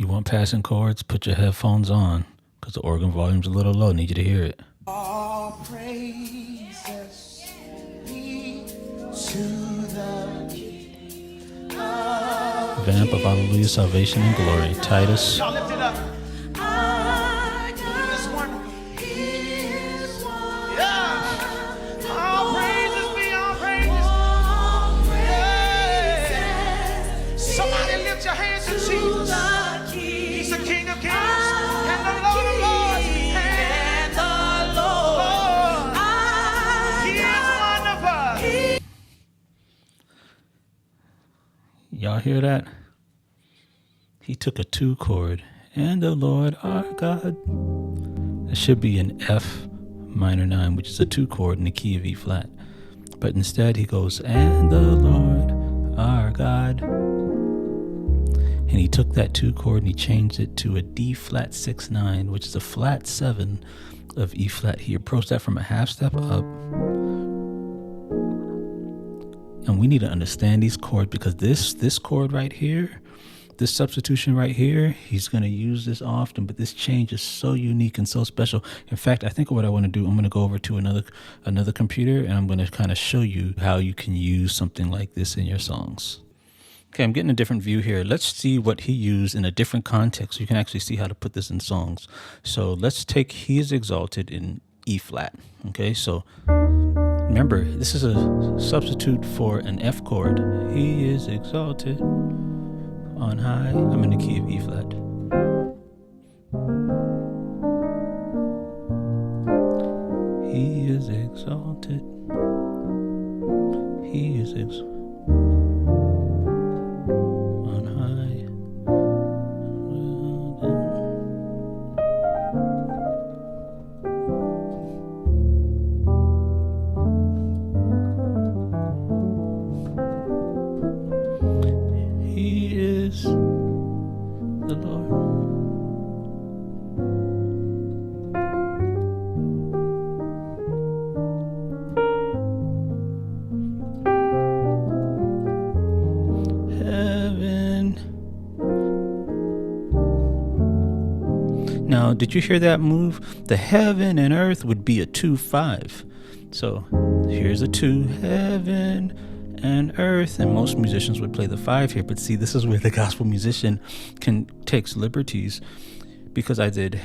You want passing chords? Put your headphones on, because the organ volume's a little low. Need you to hear it. All praises be to the King of Vamp of Hallelujah, Salvation and Glory. Titus. Y'all lift it up. He is wonderful. Yeah. All praises be, all praises. Yeah. Somebody lift your hands to Jesus. He's the King of Kings and the Lord of Lords. And the Lord. He is wonderful. Y'all hear that? He took a 2 chord. And the Lord our God. It should be an F minor 9, which is a 2 chord in the key of E flat. But instead he goes, and the Lord our God. And he took that 2 chord and he changed it to a D flat 6/9, which is a flat 7 of E flat. He approached that from a half step up. And we need to understand these chords, because this chord right here, this substitution right here, he's going to use this often, but this change is so unique and so special. In fact, I think what I want to do, I'm going to go over to another computer and I'm going to kind of show you how you can use something like this in your songs. Okay, I'm getting a different view here. Let's see what he used in a different context. You can actually see how to put this in songs. So let's take He is Exalted in E flat. Okay, so remember, this is a substitute for an F chord. He is exalted on high. I'm in the key of E flat. He is exalted. He is on high. He is the Lord. Heaven. Now, did you hear that move? The heaven and earth would be a 2/5. So here's a 2, heaven and earth, and most musicians would play the 5 here. But see, this is where the gospel musician takes liberties, because I did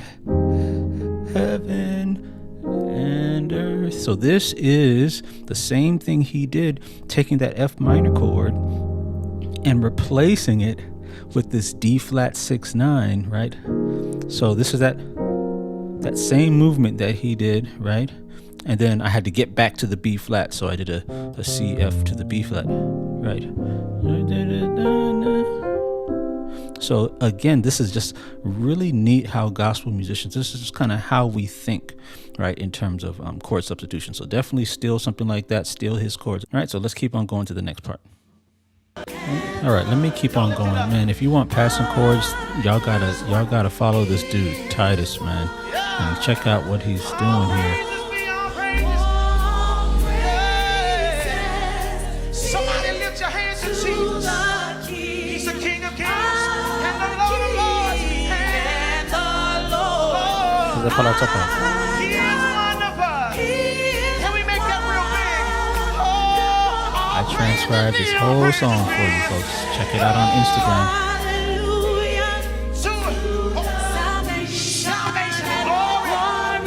heaven and earth. So this is the same thing he did, taking that F minor chord and replacing it with this D flat 6/9, right? So this is that same movement that he did, right? And then I had to get back to the B flat, so I did a C, F to the B flat, right? So again, this is just really neat how gospel musicians, this is just kind of how we think, right, in terms of chord substitution. So definitely steal something like that, steal his chords. All right, so let's keep on going to the next part. All right, let me keep on going, man. If you want passing chords, y'all gotta follow this dude, Titus, man, and check out what he's doing here. Somebody lift your hands to Jesus. He's the King of Kings and the Lord of Lords. And the Lord. Esa para tocar. He is wonderful. Can we make that real big? Oh, I transcribed this whole song for you folks. Check it out on Instagram.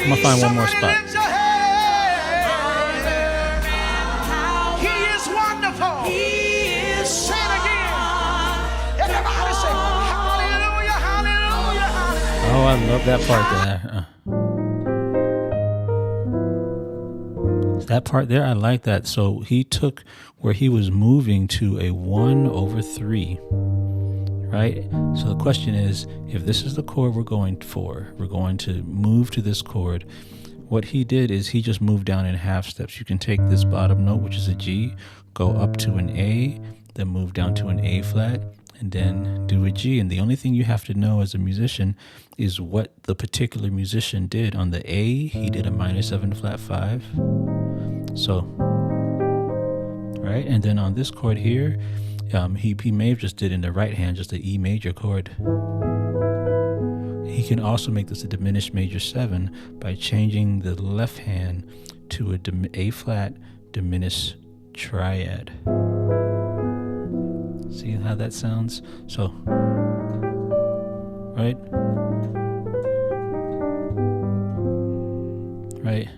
I'm gonna find one more spot. He is wonderful. Say it again. Everybody say hallelujah, hallelujah, hallelujah. Oh, I love that part there. That part there, I like that. So he took where he was moving to a 1/3, right? So the question is, if this is the chord we're going for, we're going to move to this chord. What he did is he just moved down in half steps. You can take this bottom note, which is a G, go up to an A, then move down to an A flat, and then do a G. And the only thing you have to know as a musician is what the particular musician did. On the A, he did a -7 flat 5. So, right? And then on this chord here, he may have just did in the right hand, just the E major chord. He can also make this a diminished major 7 by changing the left hand to a A flat diminished triad. See how that sounds? So, right? Right?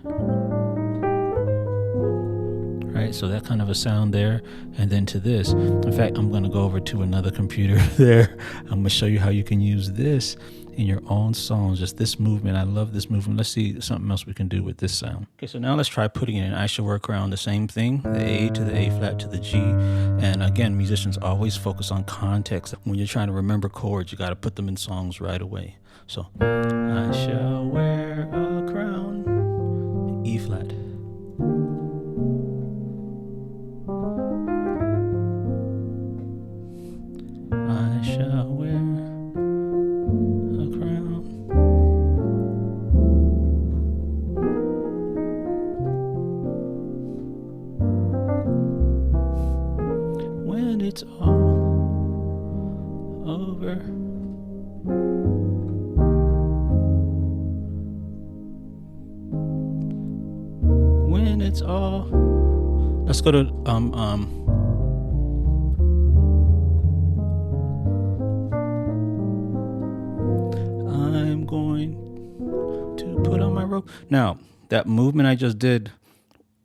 Right, so that kind of a sound there, and then to this. In fact, I'm going to go over to another computer there. I'm going to show you how you can use this in your own songs, just this movement. I love this movement. Let's see something else we can do with this sound. Okay, so now let's try putting it in. I should work around the same thing, the A to the A flat to the G. And again, musicians always focus on context. When you're trying to remember chords, you got to put them in songs right away. So, I shall wear a crown, E flat. I shall wear a crown. When it's all over. When it's all. Let's go to I'm going to put on my robe. Now, that movement I just did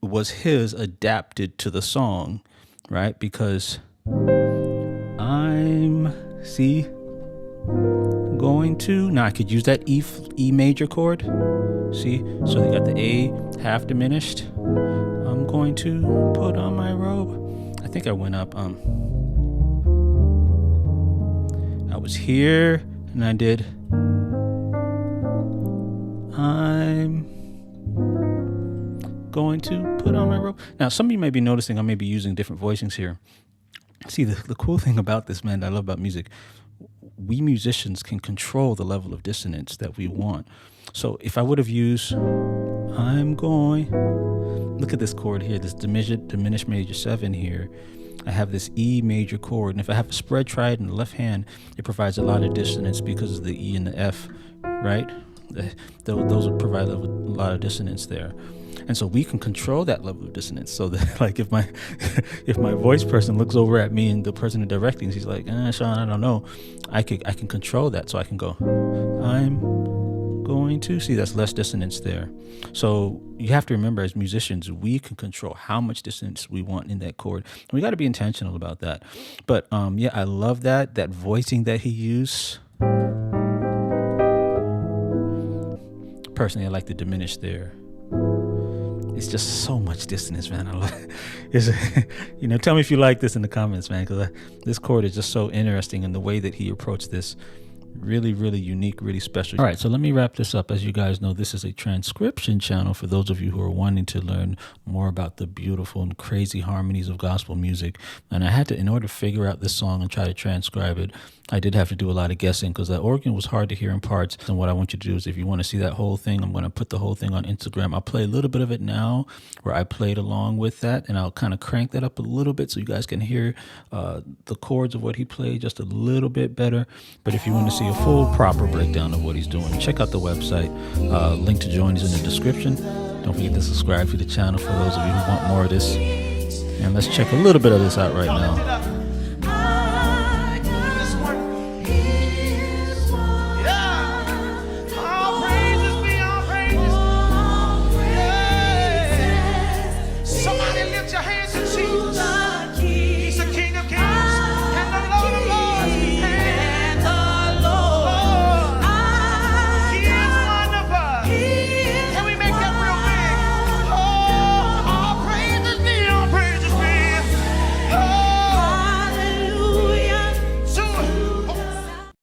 was his adapted to the song, right? Because I'm, see, going to, now I could use that E major chord. See, so they got the A half diminished. I'm going to put on my robe. I think I went up, I was here and I did, I'm going to put on my robe. Now, some of you may be noticing I may be using different voicings here. See, the cool thing about this, man, that I love about music, we musicians can control the level of dissonance that we want. So if I would have used, I'm going, look at this chord here, this diminished major 7 here. I have this E major chord, and if I have a spread triad in the left hand, it provides a lot of dissonance because of the E and the F, right? Those will provide a lot of dissonance there. And so we can control that level of dissonance. So that, like, if my voice person looks over at me and the person directing, he's like, Sean, I don't know. I can control that. So I can go, I'm going to, see, that's less dissonance there. So you have to remember, as musicians, we can control how much dissonance we want in that chord. And we got to be intentional about that. But yeah, I love that voicing that he used. Personally, I like the diminish there. It's just so much dissonance, man. I love it. Tell me if you like this in the comments, man, because this chord is just so interesting, and the way that he approached this, really, really unique, really special. All right, so let me wrap this up. As you guys know, this is a transcription channel for those of you who are wanting to learn more about the beautiful and crazy harmonies of gospel music. And I had to, in order to figure out this song and try to transcribe it, I did have to do a lot of guessing because the organ was hard to hear in parts. And what I want you to do is, if you want to see that whole thing, I'm going to put the whole thing on Instagram. I'll play a little bit of it now where I played along with that, and I'll kind of crank that up a little bit so you guys can hear the chords of what he played just a little bit better. But if you want to see a full proper breakdown of what he's doing, check out the website. Link to join is in the description. Don't forget to subscribe to the channel for those of you who want more of this. And let's check a little bit of this out right now.